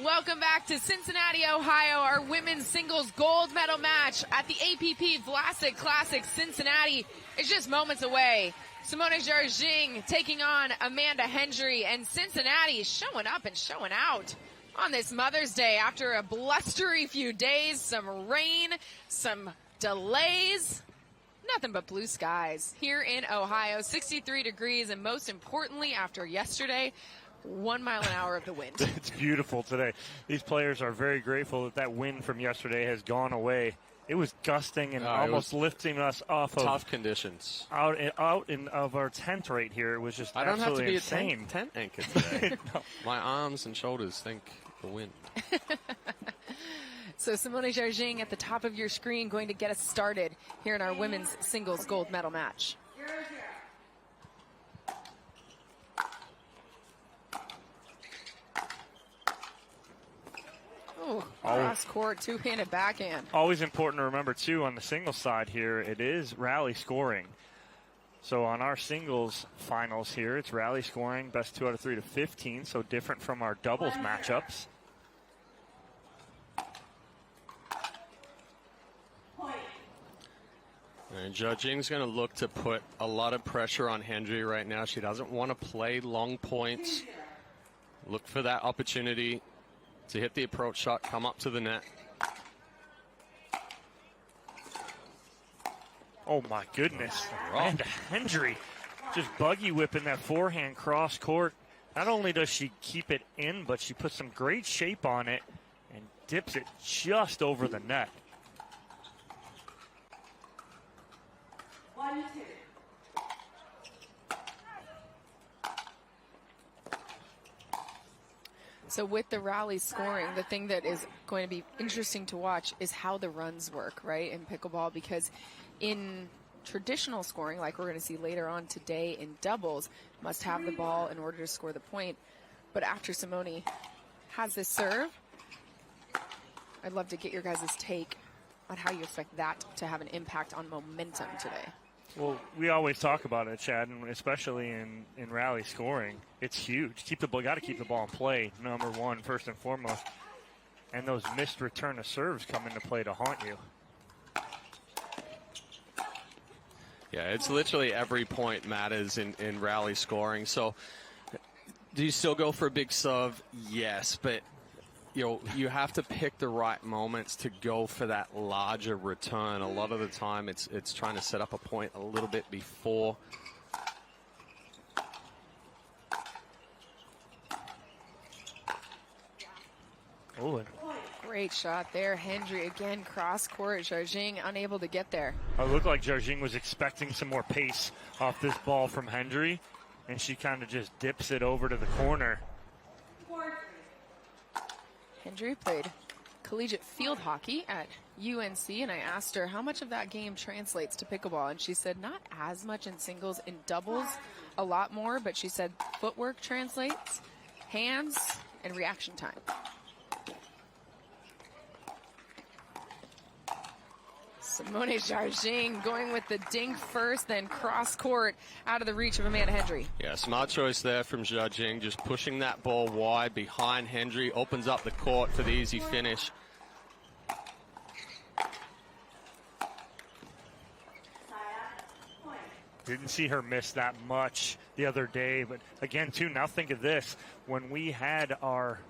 Welcome back to Cincinnati, Ohio, our women's singles gold medal match at the APP Vlasic Classic. Cincinnati is just moments away. Simone Jardim taking on Amanda Hendry, and Cincinnati showing up and showing out on this Mother's Day after a blustery few days, some rain, some delays. Nothing but blue skies here in Ohio, 63 degrees, and most importantly, after yesterday, 1 mile an hour of the wind. It's beautiful today. These players are very grateful that that wind from yesterday has gone away. It was gusting and almost lifting us off of tough conditions. Out of our tent right here. It was just I don't have to be insane. a tent anchor today. No. My arms and shoulders think the wind. So Simone Jardim at the top of your screen going to get us started here in our women's singles gold medal match. Cross court, two-handed backhand. Always important to remember, too, on the singles side here, it is rally scoring. So on our singles finals here, it's rally scoring, best 2 out of 3 to 15, so different from our doubles matchups. And Jardim's going to look to put a lot of pressure on Hendry right now. She doesn't want to play long points. Look for that opportunity to hit the approach shot, come up to the net. Oh, my goodness. Amanda Hendry just buggy whipping that forehand cross court. Not only does she keep it in, but she puts some great shape on it and dips it just over the net. 1-2. So with the rally scoring, the thing that is going to be interesting to watch is how the runs work, right, in pickleball, because in traditional scoring, like we're going to see later on today in doubles, must have the ball in order to score the point. But after Simone has this serve, I'd love to get your guys' take on how you expect that to have an impact on momentum today. Well, we always talk about it, Chad, and especially in rally scoring. It's huge. Got to keep the ball in play, number one, first and foremost. And those missed return of serves come into play to haunt you. Yeah, it's literally every point matters in rally scoring. So do you still go for a big serve? Yes, but you have to pick the right moments to go for that larger return. A lot of the time it's trying to set up a point a little bit before. Oh, Great shot there. Hendry again, cross court. Jardim unable to get there. it looked like Jardim was expecting some more pace off this ball from Hendry, and she kind of just dips it over to the corner. Hendry played collegiate field hockey at UNC, and I asked her how much of that game translates to pickleball, and she said not as much in singles. In doubles, a lot more, but she said footwork translates, hands, and reaction time. Simone Jardim going with the dink first, then cross court out of the reach of Amanda Hendry. Yeah, smart choice there from Jardim, just pushing that ball wide behind Hendry, opens up the court for the easy finish. Didn't see her miss that much the other day, but again, too, now think of this. When we had our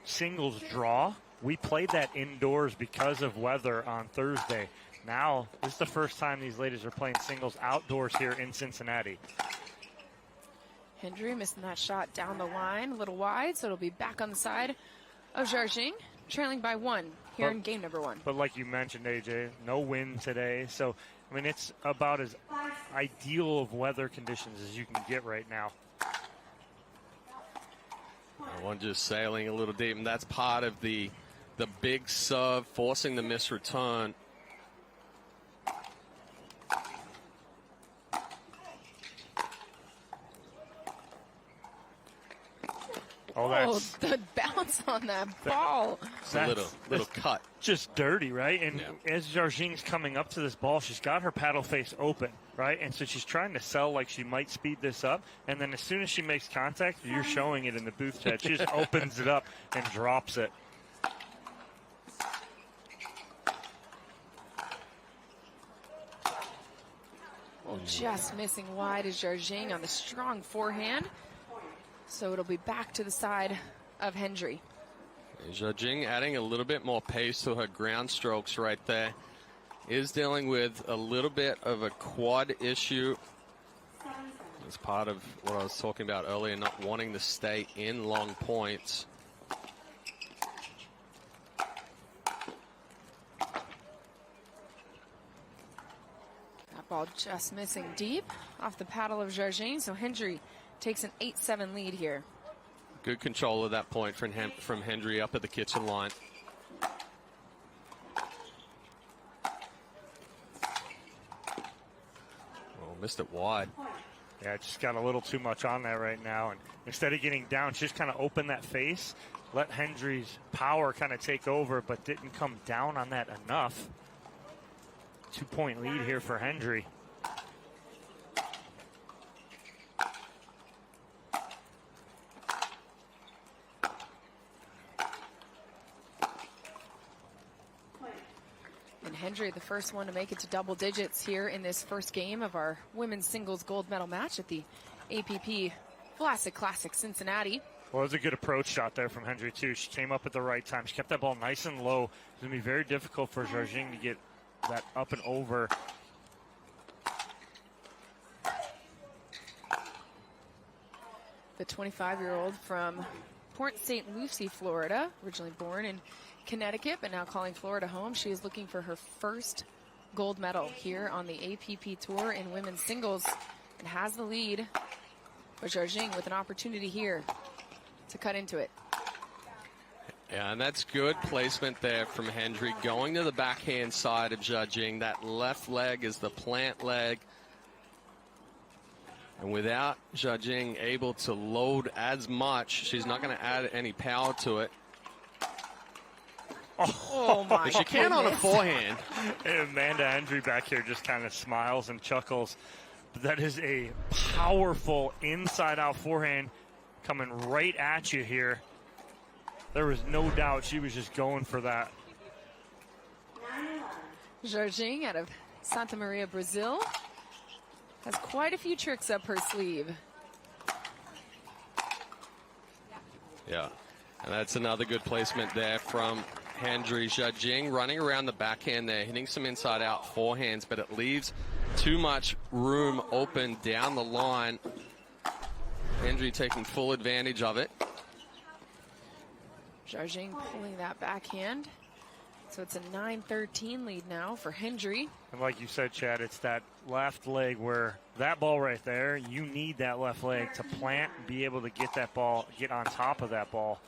singles draw, we played that indoors because of weather on Thursday. Now, this is the first time these ladies are playing singles outdoors here in Cincinnati. Hendry missing that shot down the line, a little wide, so it'll be back on the side of Jardim, trailing by 1 here in game number 1. But like you mentioned, AJ, no wind today. So, I mean, it's about as ideal of weather conditions as you can get right now. One just sailing a little deep, and that's part of the big serve, forcing the miss return. Oh, that's the bounce on that ball. It's a little cut. Just dirty, right? And as Jardine's coming up to this ball, she's got her paddle face open, right? And so she's trying to sell like she might speed this up. And then as soon as she makes contact, you're showing it in the booth chat. She just opens it up and drops it. Well, just missing wide is Jardim on the strong forehand. So it'll be back to the side of Hendry. Jardim adding a little bit more pace to her ground strokes right there. Is dealing with a little bit of a quad issue. It's part of what I was talking about earlier, not wanting to stay in long points. That ball just missing deep off the paddle of Jardim. So Hendry takes an 8-7 lead here. Good control of that point from Hendry up at the kitchen line. Oh, missed it wide. Yeah, just got a little too much on that right now. And instead of getting down, she just kind of opened that face, let Hendry's power kind of take over, but didn't come down on that enough. 2-point lead here for Hendry. And Hendry, the first one to make it to double digits here in this first game of our women's singles gold medal match at the APP Vlasic Classic Cincinnati. Well, it was a good approach shot there from Hendry, too. She came up at the right time. She kept that ball nice and low. It's going to be very difficult for Jardim to get that up and over. The 25-year-old from Port St. Lucie, Florida, originally born in Connecticut, but now calling Florida home. She is looking for her first gold medal here on the APP Tour in women's singles and has the lead. But Jardim with an opportunity here to cut into it. Yeah, and that's good placement there from Hendry. Going to the backhand side of Jardim. That left leg is the plant leg. And without Jardim able to load as much, she's not going to add any power to it. Oh my But she can on a forehand. Amanda Hendry back here just kind of smiles and chuckles. But that is a powerful inside-out forehand coming right at you here. There was no doubt she was just going for that. Jardim out of Santa Maria, Brazil, has quite a few tricks up her sleeve. Yeah, and that's another good placement there from Hendry. Jardim running around the backhand there, hitting some inside-out forehands, but it leaves too much room open down the line. Hendry taking full advantage of it. Jardim pulling that backhand. So it's a 9-13 lead now for Hendry. And like you said, Chad, it's that left leg where that ball right there, you need that left leg to plant and be able to get that ball, get on top of that ball.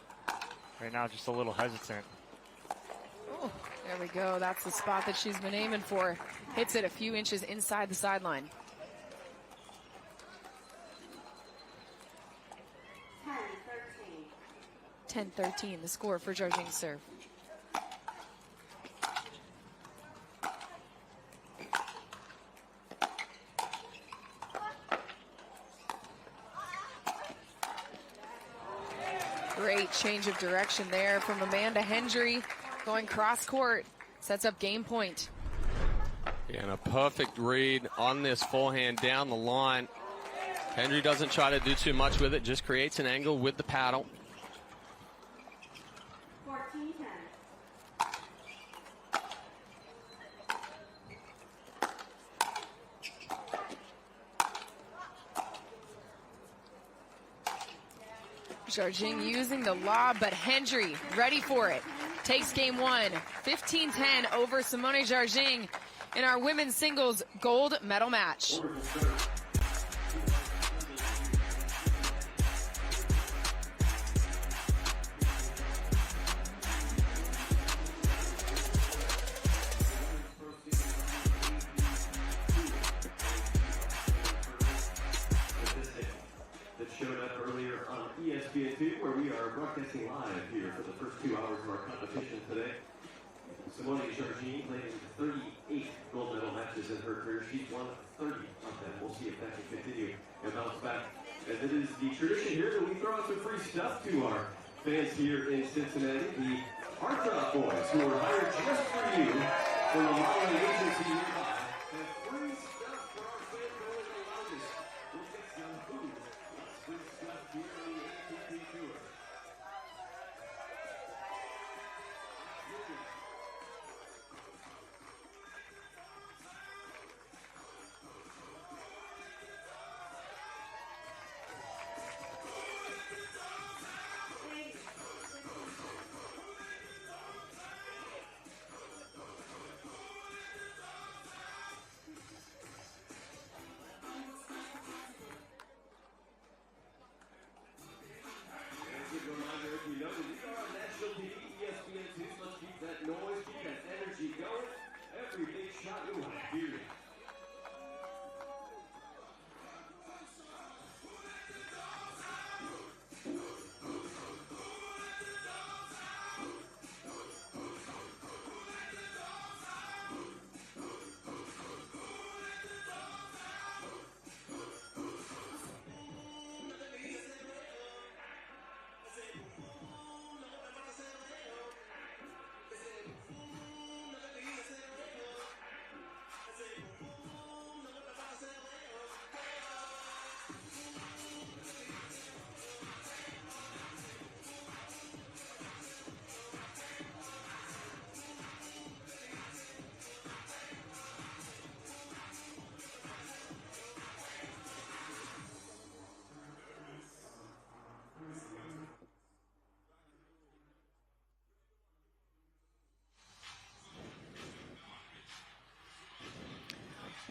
Right now, just a little hesitant. Oh, there we go. That's the spot that she's been aiming for. Hits it a few inches inside the sideline. 10-13, the score for Jardim's serve. Great change of direction there from Amanda Hendry, going cross court, sets up game point. Yeah, and a perfect read on this forehand down the line. Hendry doesn't try to do too much with it, just creates an angle with the paddle. 14-10. Jardim using the lob, but Hendry ready for it. Takes game one, 15-10 over Simone Jardim in our women's singles gold medal match. That showed up earlier on ESPN2. where we are broadcasting live here for the first 2 hours of our competition today. Simone Jardim playing 38 gold medal matches in her career. She's won 30 of them. We'll see if that can continue and bounce back. As it is the tradition here that we throw out some free stuff to our fans here in Cincinnati. The Heartthrob Boys, who were hired just for you from a modeling agency nearby, have free stuff for our fans going to the loudest. We'll get some food. Lots of free stuff here on the ATP Tour.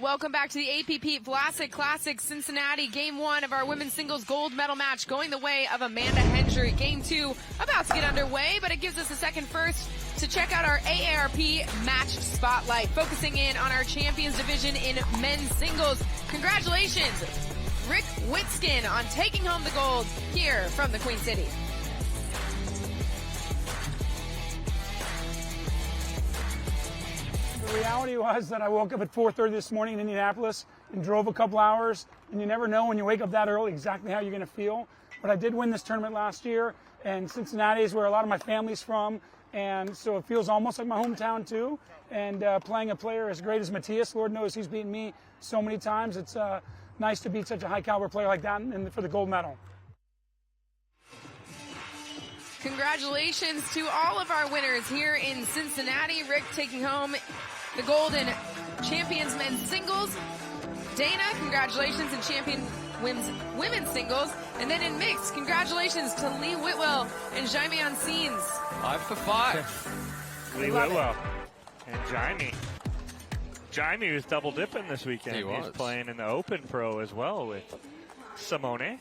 Welcome back to the APP Vlasic Classic Cincinnati. Game 1 of our women's singles gold medal match going the way of Amanda Hendry. Game 2 about to get underway, but it gives us a second first to check out our AARP match spotlight, focusing in on our champions division in men's singles. Congratulations, Rick Witskin, on taking home the gold here from the Queen City. The reality was that I woke up at 4:30 this morning in Indianapolis and drove a couple hours, and you never know when you wake up that early exactly how you're going to feel. But I did win this tournament last year, and Cincinnati is where a lot of my family's from, and so it feels almost like my hometown too. And playing a player as great as Matthias, Lord knows he's beaten me so many times. It's nice to beat such a high caliber player like that and for the gold medal. Congratulations to all of our winners here in Cincinnati. Rick taking home the gold in champions men's singles. Dana, congratulations in champion women's singles. And then in mixed, congratulations to Lee Whitwell and Jaime Ancines. 5 for 5. Lee Whitwell and Jaime. Jaime was double dipping this weekend. He was. He's playing in the Open Pro as well with Simone.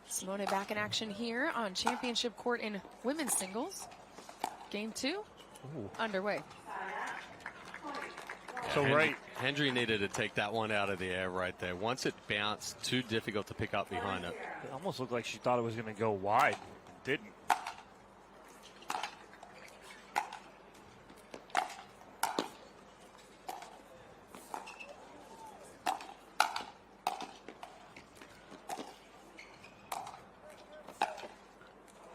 Simone back in action here on championship court in women's singles. Game 2 underway. So Hendry needed to take that one out of the air right there. Once it bounced, too difficult to pick up behind it. It almost looked like she thought it was going to go wide. Didn't.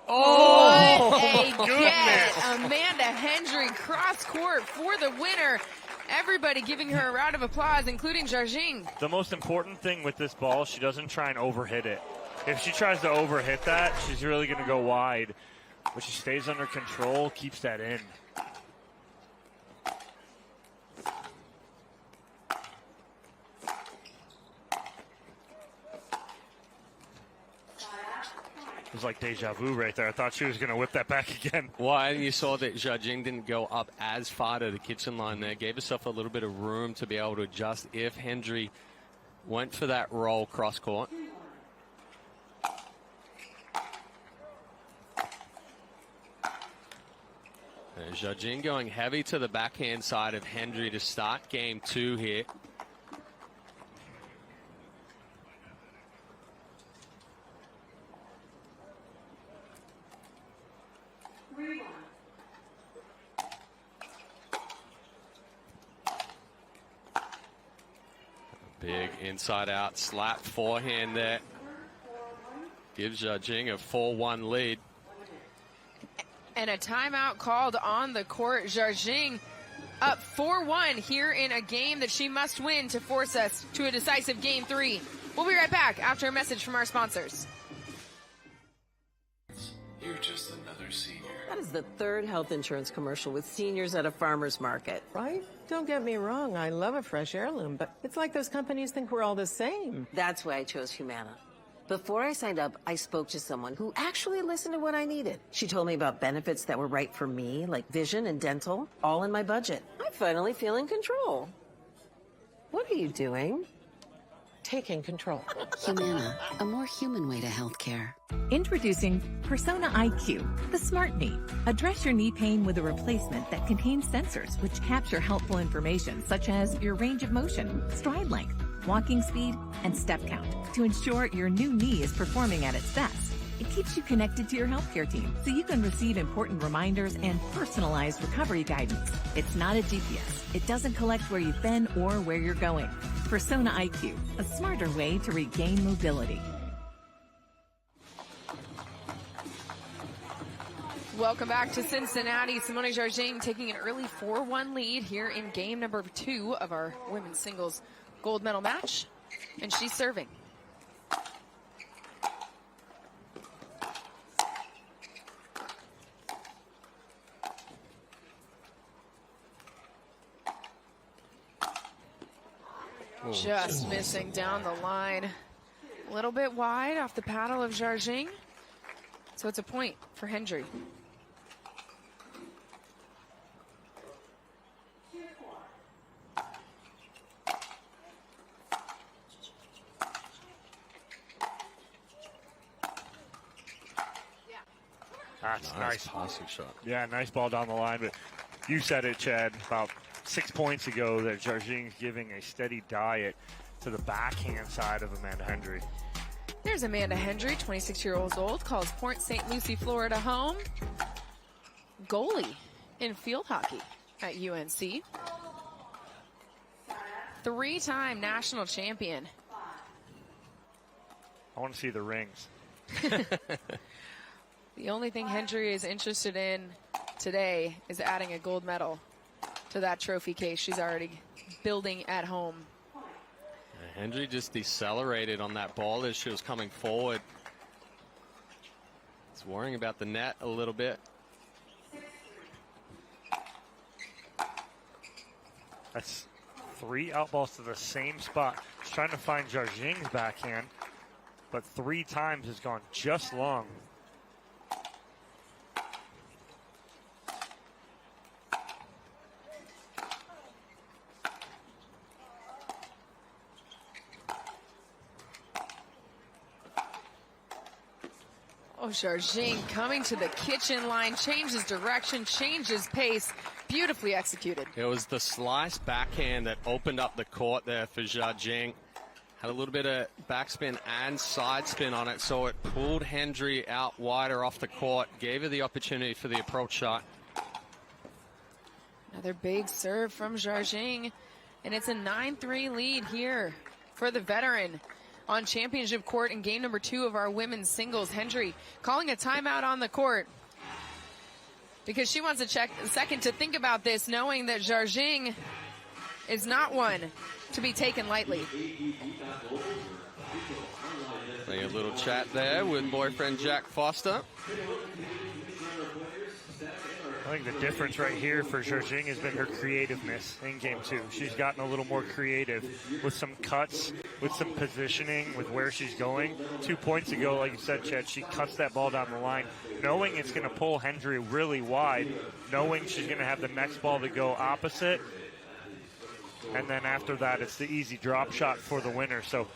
What a get! Amanda Hendry cross court for the winner. Everybody giving her a round of applause, including Jardim. The most important thing with this ball, she doesn't try and overhit it. If she tries to overhit that, she's really going to go wide. But she stays under control, keeps that in. It was like deja vu right there. I thought she was going to whip that back again. Well, and you saw that Jardim didn't go up as far to the kitchen line there. Gave herself a little bit of room to be able to adjust if Hendry went for that roll cross court. And Jardim going heavy to the backhand side of Hendry to start game 2 here. Big inside-out slap forehand there. Gives Jardim a 4-1 lead. And a timeout called on the court. Jardim up 4-1 here in a game that she must win to force us to a decisive game 3. We'll be right back after a message from our sponsors. You're just another senior. That is the third health insurance commercial with seniors at a farmer's market. Right? Don't get me wrong, I love a fresh heirloom, but it's like those companies think we're all the same. That's why I chose Humana. Before I signed up, I spoke to someone who actually listened to what I needed. She told me about benefits that were right for me, like vision and dental, all in my budget. I finally feel in control. What are you doing? Taking control. Humana, a more human way to healthcare. Introducing Persona IQ, the smart knee. Address your knee pain with a replacement that contains sensors which capture helpful information such as your range of motion, stride length, walking speed, and step count to ensure your new knee is performing at its best. It keeps you connected to your healthcare team so you can receive important reminders and personalized recovery guidance. It's not a GPS. It doesn't collect where you've been or where you're going. Persona IQ, a smarter way to regain mobility. Welcome back to Cincinnati. Simone Jardim taking an early 4-1 lead here in game number 2 of our women's singles gold medal match. And she's serving. Just missing down the line. A little bit wide off the paddle of Jardim. So it's a point for Hendry. That's nice. Passing shot. Yeah, nice ball down the line. But you said it, Chad, about 6 points ago that Jardim's giving a steady diet to the backhand side of Amanda Hendry. There's Amanda Hendry, 26 years old, calls Port St. Lucie, Florida home. Goalie in field hockey at UNC. 3-time national champion. I want to see the rings. The only thing Hendry is interested in today is adding a gold medal to that trophy case she's already building at home. Hendry just decelerated on that ball as she was coming forward. He's worrying about the net a little bit. That's 3 outballs to the same spot. She's trying to find Jardim's backhand, but 3 times has gone just long. Oh, Jardim coming to the kitchen line, changes direction, changes pace. Beautifully executed. It was the slice backhand that opened up the court there for Jardim. Had a little bit of backspin and side spin on it, so it pulled Hendry out wider off the court, gave her the opportunity for the approach shot. Another big serve from Jardim, and it's a 9-3 lead here for the veteran on championship court in game number 2 of our women's singles. Hendry calling a timeout on the court because she wants to check a second to think about this, knowing that Jardim is not one to be taken lightly. A little chat there with boyfriend Jack Foster. I think the difference right here for Jardim has been her creativeness in game 2. She's gotten a little more creative with some cuts, with some positioning, with where she's going. 2 points ago, like you said, Chad, she cuts that ball down the line, knowing it's going to pull Hendry really wide, knowing she's going to have the next ball to go opposite. And then after that, it's the easy drop shot for the winner. So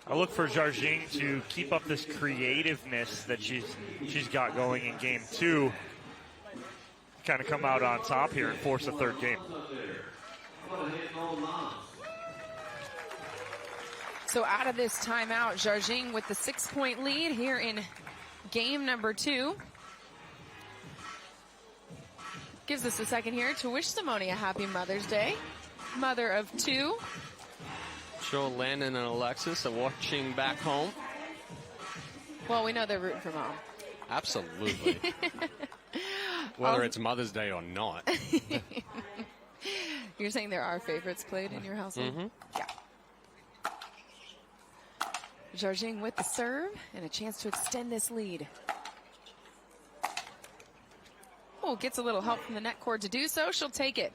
I look for Jardim to keep up this creativeness that she's got going in game 2. Kind of come out on top here and force a third game. So out of this timeout, Jardim with the 6-point lead here in game number 2. Gives us a second here to wish Simone a happy Mother's Day. Mother of 2. Sure, Landon and Alexis are watching back home. Well, we know they're rooting for Mom. Absolutely. Whether it's Mother's Day or not. You're saying there are favorites played in your household? Mm-hmm. Yeah. Jardim with the serve and a chance to extend this lead. Oh, gets a little help from the net cord to do so. She'll take it.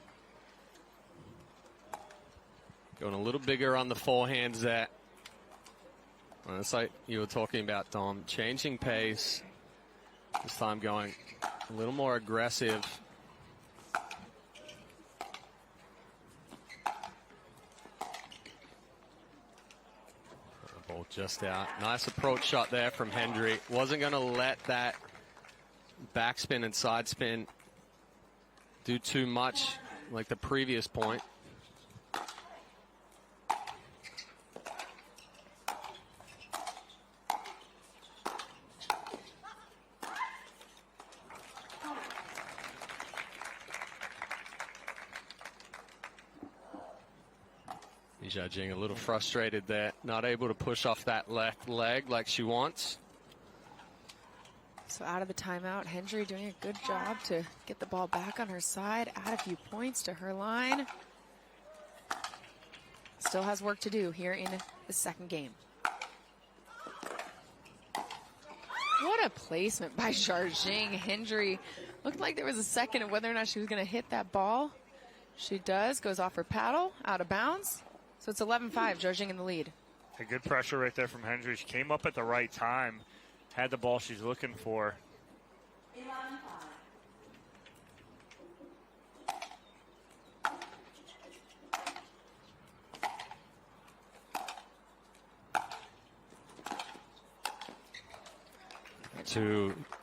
Going a little bigger on the forehands there. Well, it's like you were talking about, Dom. Changing pace. This time going a little more aggressive. Ball just out. Nice approach shot there from Hendry. Wasn't going to let that backspin and side spin do too much like the previous point. Jardim a little frustrated there, not able to push off that left leg like she wants. So out of the timeout, Hendry doing a good job to get the ball back on her side, add a few points to her line. Still has work to do here in the second game. What a placement by Jardim. Hendry looked like there was a second of whether or not she was going to hit that ball. She does, goes off her paddle, out of bounds. So it's 11-5, Jardim in the lead. A good pressure right there from Hendry. She came up at the right time, had the ball she's looking for. 11-5.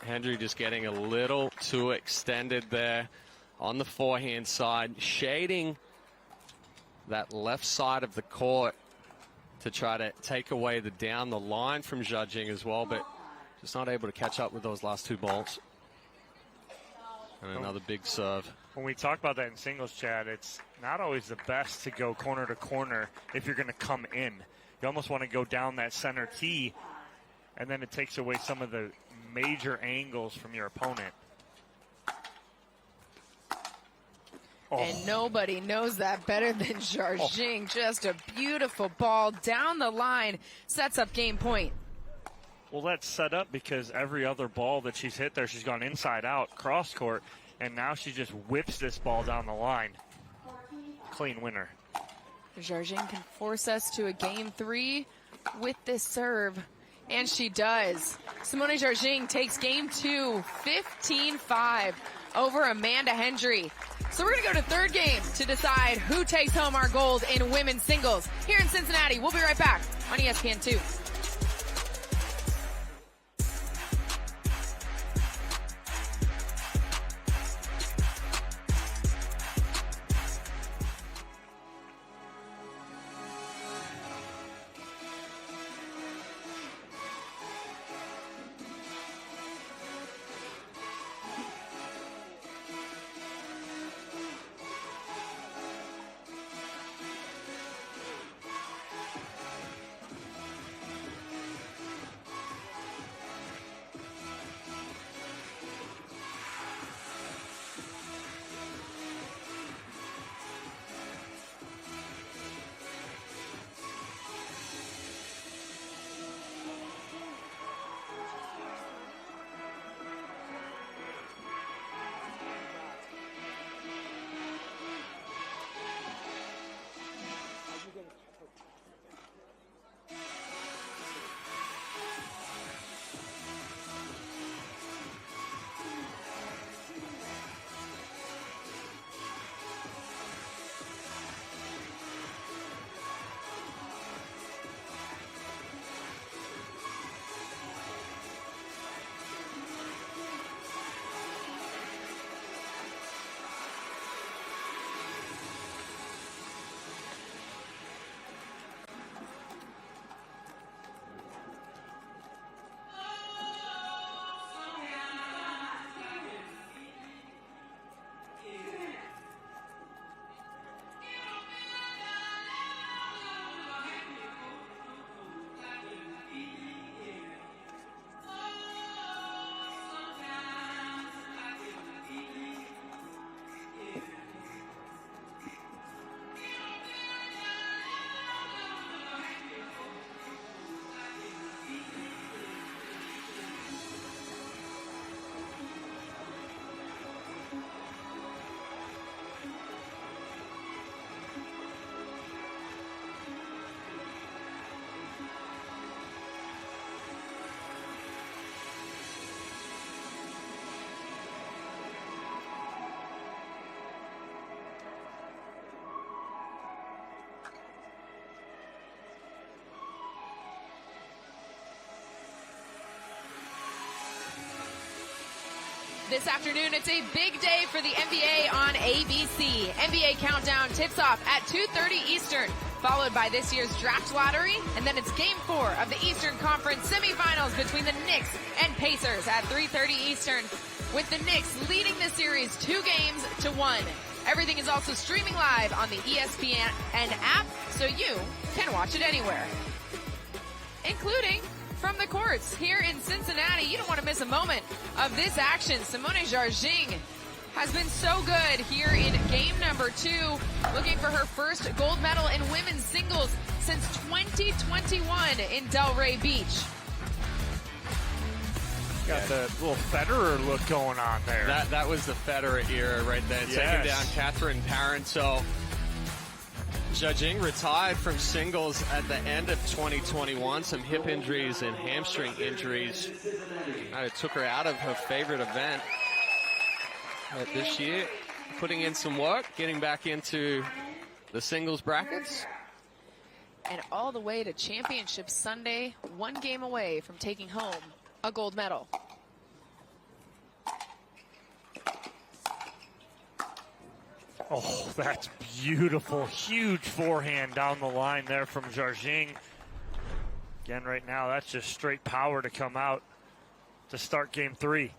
Hendry just getting a little too extended there on the forehand side, shading that left side of the court to try to take away the down the line from Jardim as well, but just not able to catch up with those last two balls. And another big serve. When we talk about that in singles, Chad, it's not always the best to go corner to corner if you're going to come in. You almost want to go down that center tee, and then it takes away some of the major angles from your opponent. Oh. And nobody knows that better than Jardim. Oh. Just a beautiful ball down the line, sets up game point. Well, that's set up because every other ball that she's hit there, she's gone inside out, cross court, and now she just whips this ball down the line. Clean winner. Jardim can force us to a game 3 with this serve, and she does. Simone Jardim takes game 2, 15-5 over Amanda Hendry. So we're going to go to third game to decide who takes home our gold in women's singles here in Cincinnati. We'll be right back on ESPN2. This afternoon, it's a big day for the NBA on ABC. NBA Countdown tips off at 2:30 Eastern, followed by this year's draft lottery, and then it's Game 4 of the Eastern Conference semifinals between the Knicks and Pacers at 3:30 Eastern, with the Knicks leading the series 2-1. Everything is also streaming live on the ESPN app, so you can watch it anywhere, including from the courts here in Cincinnati. You don't want to miss a moment of this action. Simone Jardim has been so good here in game number 2, looking for her first gold medal in women's singles since 2021 in Delray Beach. Got the little Federer look going on there. That was the Federer era right there. Yes. Taking down Catherine Parent. So Jardim retired from singles at the end of 2021. Some hip injuries and hamstring injuries kind of took her out of her favorite event. But this year, putting in some work, getting back into the singles brackets. And all the way to Championship Sunday, 1 game away from taking home a gold medal. Oh, that's beautiful. Huge forehand down the line there from Jardim. Again, right now, that's just straight power to come out to start game 3.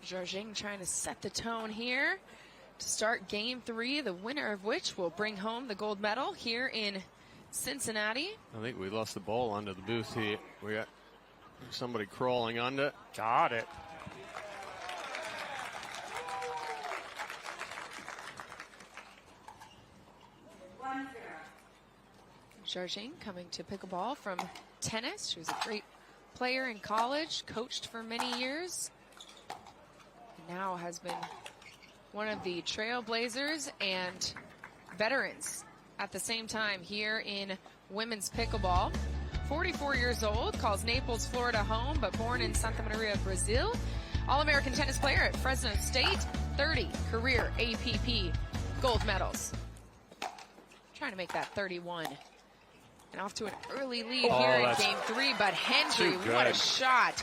Jardim trying to set the tone here to start game 3, the winner of which will bring home the gold medal here in Cincinnati. I think we lost the ball under the booth here. We got somebody crawling under. Got it. Jardim coming to pickleball from tennis. She was a great player in college, coached for many years. Now has been one of the trailblazers and veterans at the same time here in women's pickleball. 44 years old, calls Naples, Florida home, but born in Santa Maria, Brazil. All-American tennis player at Fresno State, 30 career APP gold medals. Trying to make that 31. And off to an early lead here in game 3, but Hendry, what a shot.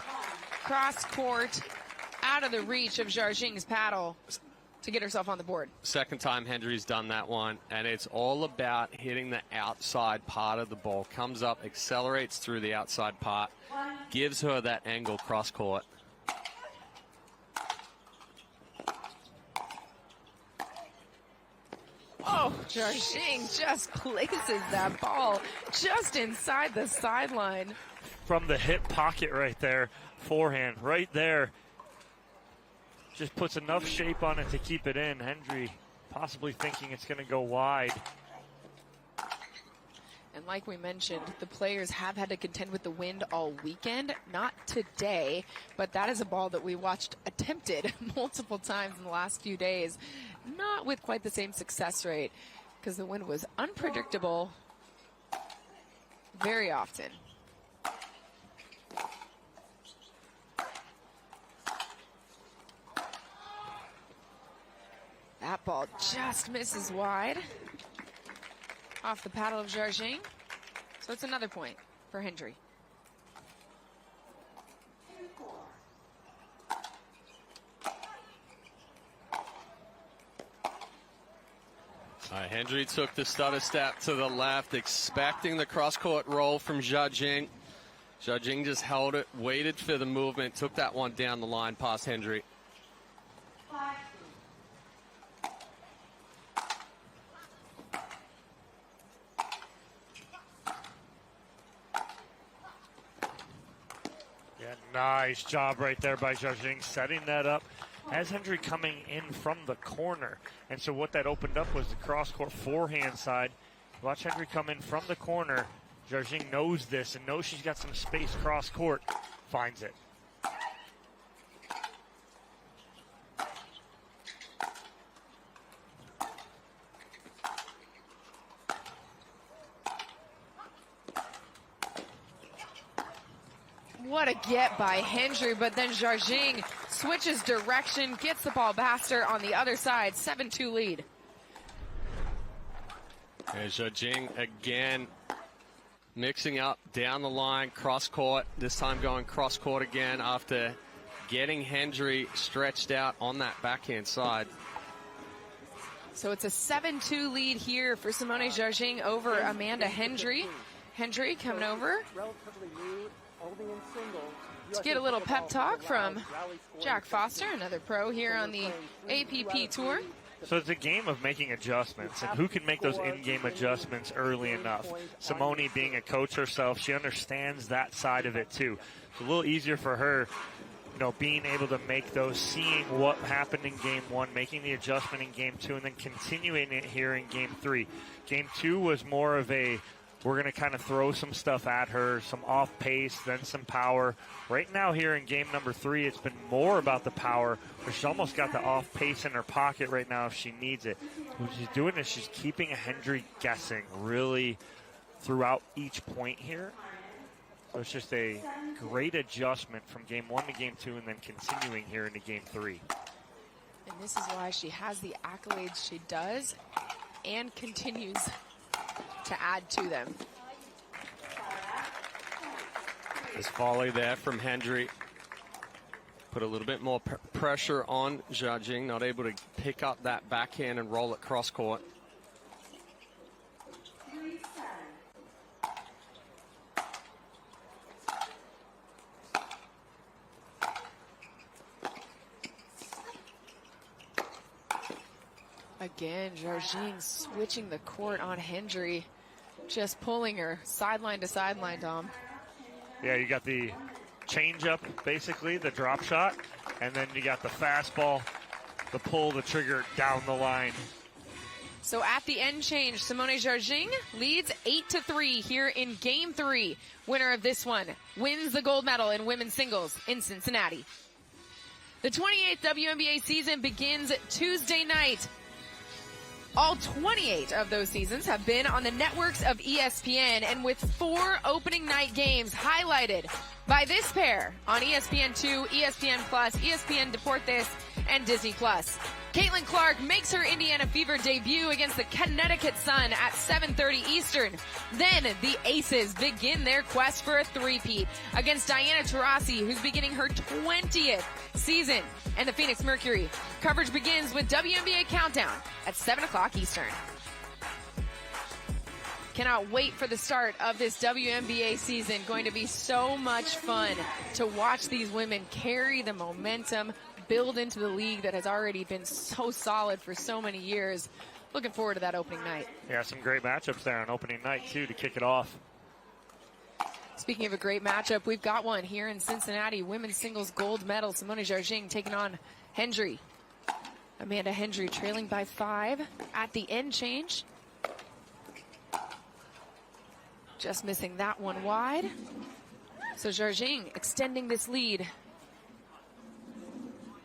Cross court, out of the reach of Jardim's paddle to get herself on the board. Second time Hendry's done that one, and it's all about hitting the outside part of the ball. Comes up, accelerates through the outside part, gives her that angle cross court. Oh, Jardim just places that ball just inside the sideline. From the hip pocket right there, forehand right there. Just puts enough shape on it to keep it in. Hendry possibly thinking it's going to go wide. And like we mentioned, the players have had to contend with the wind all weekend. Not today, but that is a ball that we watched attempted multiple times in the last few days. Not with quite the same success rate, because the wind was unpredictable very often. That ball just misses wide off the paddle of Jardim. So it's another point for Hendry. Hendry took the stutter step to the left, expecting the cross-court roll from Jardim. Jardim just held it, waited for the movement, took that one down the line past Hendry. Nice job right there by Jardim, setting that up as Hendry coming in from the corner. And so what that opened up was the cross-court forehand side. Watch Hendry come in from the corner. Jardim knows this and knows she's got some space cross-court. Finds it. What a get by Hendry, but then Jardim switches direction, gets the ball past her on the other side, 7-2 lead. And Jardim again mixing up down the line, cross court, this time going cross court again after getting Hendry stretched out on that backhand side. So it's a 7-2 lead here for Simone Jardim over Amanda Hendry. Hendry coming over to get a little pep talk from Jack Foster, another pro here on the APP Tour. So it's a game of making adjustments, and who can make those in-game adjustments early enough. Simone, being a coach herself, she understands that side of it too. It's a little easier for her, you know, being able to make those, seeing what happened in game one, making the adjustment in game two, and then continuing it here in game three. Game two was more of a, we're going to kind of throw some stuff at her, some off pace, then some power. Right now here in game number three, it's been more about the power, but she's almost got the off pace in her pocket right now if she needs it. What she's doing is she's keeping Hendry guessing really throughout each point here. So it's just a great adjustment from game one to game two and then continuing here into game three. And this is why she has the accolades she does and continues to add to them. This volley there from Hendry put a little bit more pressure on Jardim, not able to pick up that backhand and roll it cross court. Again, Jardim switching the court on Hendry, just pulling her sideline to sideline, Dom. Yeah, you got the change-up, basically, the drop shot, and then you got the fastball, the pull, the trigger down the line. So at the end change, Simone Jardim leads 8-3 here in game three. Winner of this one wins the gold medal in women's singles in Cincinnati. The 28th WNBA season begins Tuesday night. All 28 of those seasons have been on the networks of ESPN, and with 4 opening night games highlighted by this pair on ESPN2, ESPN Plus, ESPN Deportes, and Disney Plus. Caitlin Clark makes her Indiana Fever debut against the Connecticut Sun at 7:30 Eastern. Then the Aces begin their quest for a three-peat against Diana Taurasi, who's beginning her 20th season, and the Phoenix Mercury. Coverage begins with WNBA Countdown at 7 o'clock Eastern. Cannot wait for the start of this WNBA season. Going to be so much fun to watch these women carry the momentum, build into the league that has already been so solid for so many years. Looking forward to that opening night. Yeah, some great matchups there on opening night, too, to kick it off. Speaking of a great matchup, we've got one here in Cincinnati. Women's singles gold medal. Simone Jardim taking on Hendry. Amanda Hendry trailing by 5 at the end change. Just missing that one wide. So Jardim extending this lead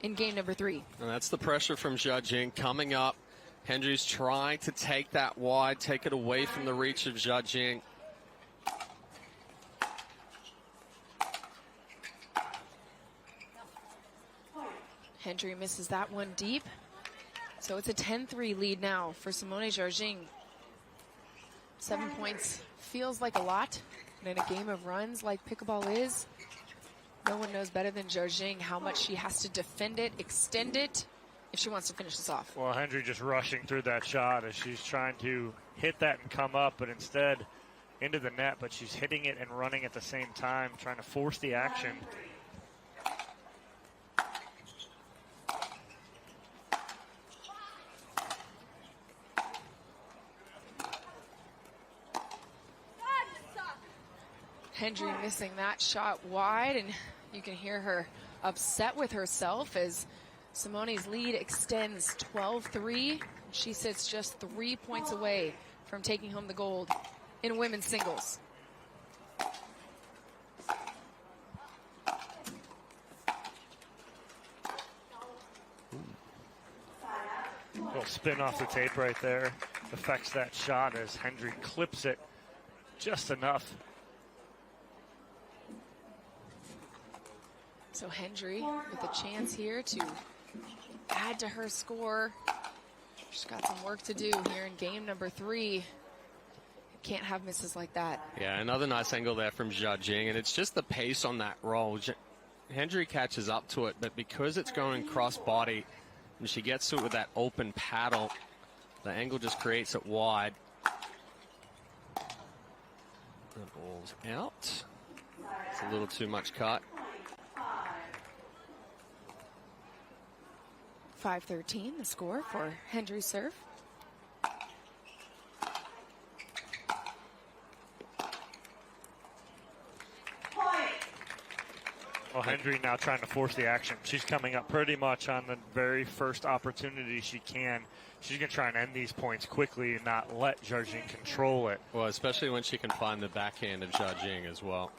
in game number 3. And that's the pressure from Jardim coming up. Hendry's trying to take that wide, take it away from the reach of Jardim. Hendry misses that one deep. So it's a 10-3 lead now for Simone Jardim. 7 points feels like a lot, but in a game of runs like pickleball is, no one knows better than Jardim how much she has to defend it, extend it, if she wants to finish this off. Well, Hendry just rushing through that shot as she's trying to hit that and come up, but instead into the net, but she's hitting it and running at the same time, trying to force the action. Hendry missing that shot wide, and you can hear her upset with herself as Simone's lead extends 12-3. She sits just 3 points away from taking home the gold in women's singles. Little spin off the tape right there. Affects that shot as Hendry clips it just enough. So Hendry with a chance here to add to her score. She's got some work to do here in game number 3. Can't have misses like that. Yeah, another nice angle there from Jardim, and it's just the pace on that roll. Hendry catches up to it, but because it's going cross body and she gets to it with that open paddle, the angle just creates it wide. The ball's out. It's a little too much cut. 5-13, the score for Hendry's serve. Well, Hendry now trying to force the action. She's coming up pretty much on the very first opportunity she can. She's going to try and end these points quickly and not let Jardim control it. Well, especially when she can find the backhand of Jardim as well.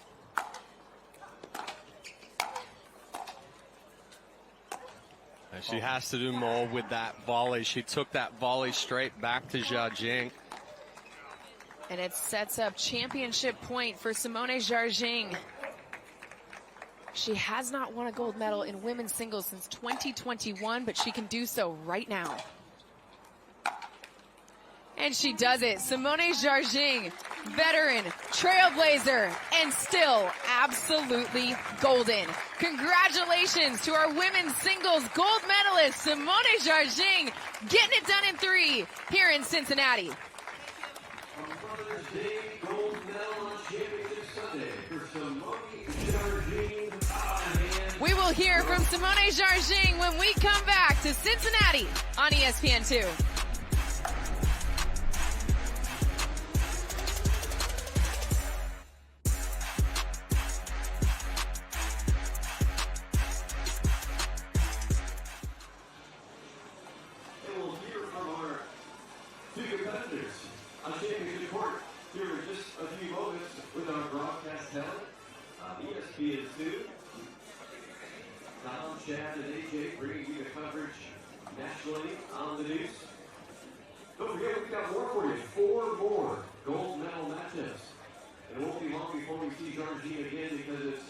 And she has to do more with that volley. She took that volley straight back to Jardim. And it sets up championship point for Simone Jardim. She has not won a gold medal in women's singles since 2021, but she can do so right now. And she does it. Simone Jardim, veteran, trailblazer, and still absolutely golden. Congratulations to our women's singles gold medalist, Simone Jardim, getting it done in 3 here in Cincinnati. Mother's Day gold medal on Championship Sunday for Simone Jardim. We will hear from Simone Jardim when we come back to Cincinnati on ESPN2. And we'll hear from our 2 competitors on Championship Court here in just a few moments with our broadcast talent on ESPN2. Tom, Chad, and AJ bringing you the coverage nationally on the news. Don't forget, we've got more for you. 4 more gold medal matchups. And it won't be long before we see Jardim again because it's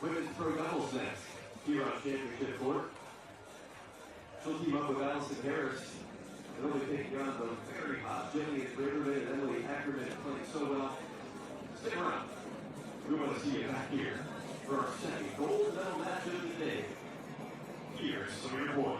women's pro doubles next here on Championship Court. She'll team up with Allison Harris. And they'll be taking on the very hot Jenny Braverman and Emily Ackerman playing so well. Stick around. We want to see you back here for our second gold medal match of the day. Here's some of your boys.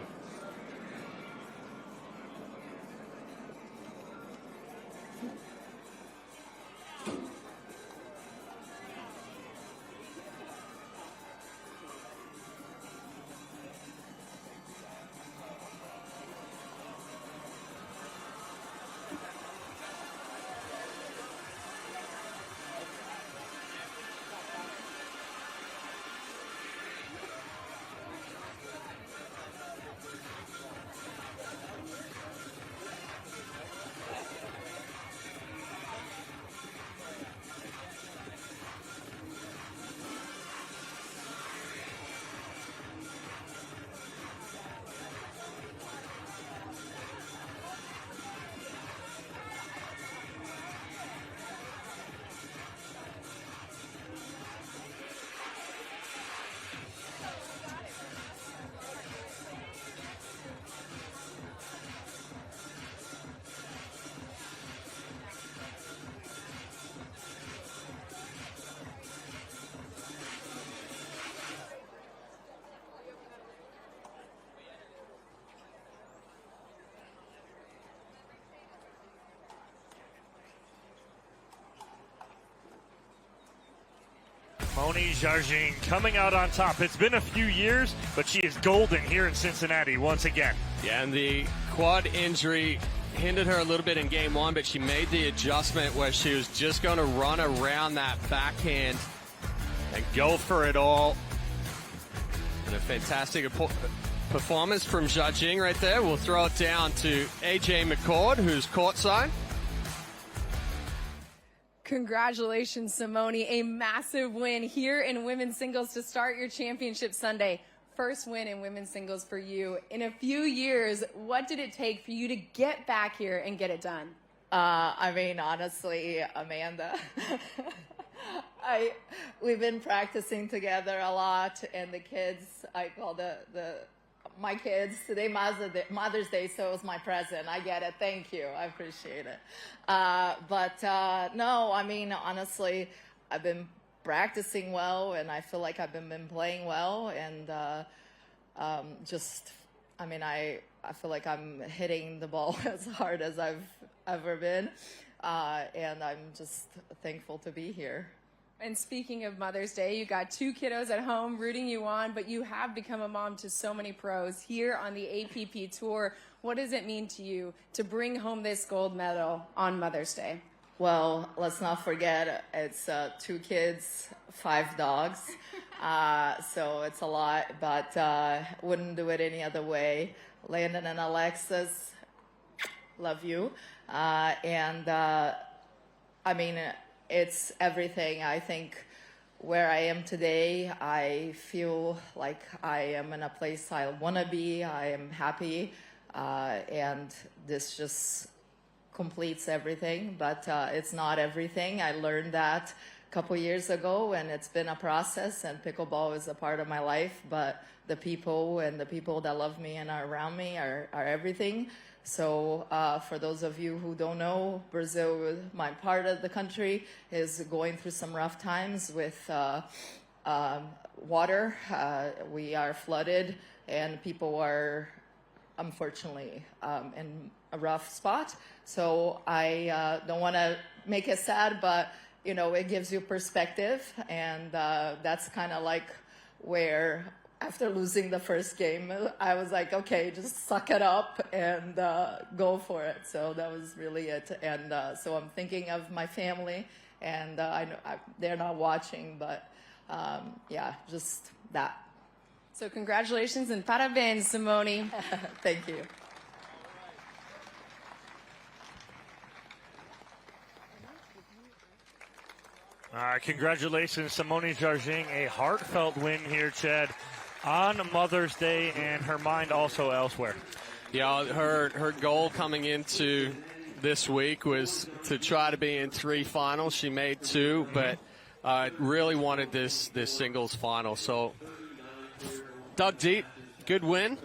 Simone Jardim coming out on top. It's been a few years, but she is golden here in Cincinnati once again. Yeah, and the quad injury hindered her a little bit in game 1, but she made the adjustment where she was just going to run around that backhand and go for it all. And a fantastic performance from Jardim right there. We'll throw it down to AJ McCord, who's courtside. Congratulations, Simone. A massive win here in women's singles to start your championship Sunday. First win in women's singles for you in a few years. What did it take for you to get back here and get it done? I mean, honestly, Amanda, we've been practicing together a lot, and the kids, I call my kids, today Mother's Day, so it was my present. I get it. Thank you. I appreciate it. No, I mean, honestly, I've been practicing well, and I feel like I've been playing well, and I feel like I'm hitting the ball as hard as I've ever been, and I'm just thankful to be here. And speaking of Mother's Day, you got 2 kiddos at home rooting you on, but you have become a mom to so many pros here on the APP Tour. What does it mean to you to bring home this gold medal on Mother's Day? Well, let's not forget it's 2 kids, 5 dogs, so it's a lot, but wouldn't do it any other way. Landon and Alexis, love you, it's everything. I think where I am today, I feel like I am in a place I want to be. I am happy, and this just completes everything, but it's not everything. I learned that a couple years ago, and it's been a process, and pickleball is a part of my life, but the people that love me and are around me are everything. So for those of you who don't know, Brazil, my part of the country, is going through some rough times with water. We are flooded, and people are unfortunately in a rough spot. So I don't want to make it sad, but it gives you perspective, and that's kind of like where, after losing the first game, I was like, okay, just suck it up and go for it. So that was really it. And so I'm thinking of my family, and I know they're not watching, but just that. So congratulations and parabéns, Simone. Thank you. Congratulations, Simone Jardim. A heartfelt win here, Chad, on Mother's Day, and her mind also elsewhere. Yeah, her goal coming into this week was to try to be in 3 finals. She made 2, but really wanted this singles final. So dug deep, good win.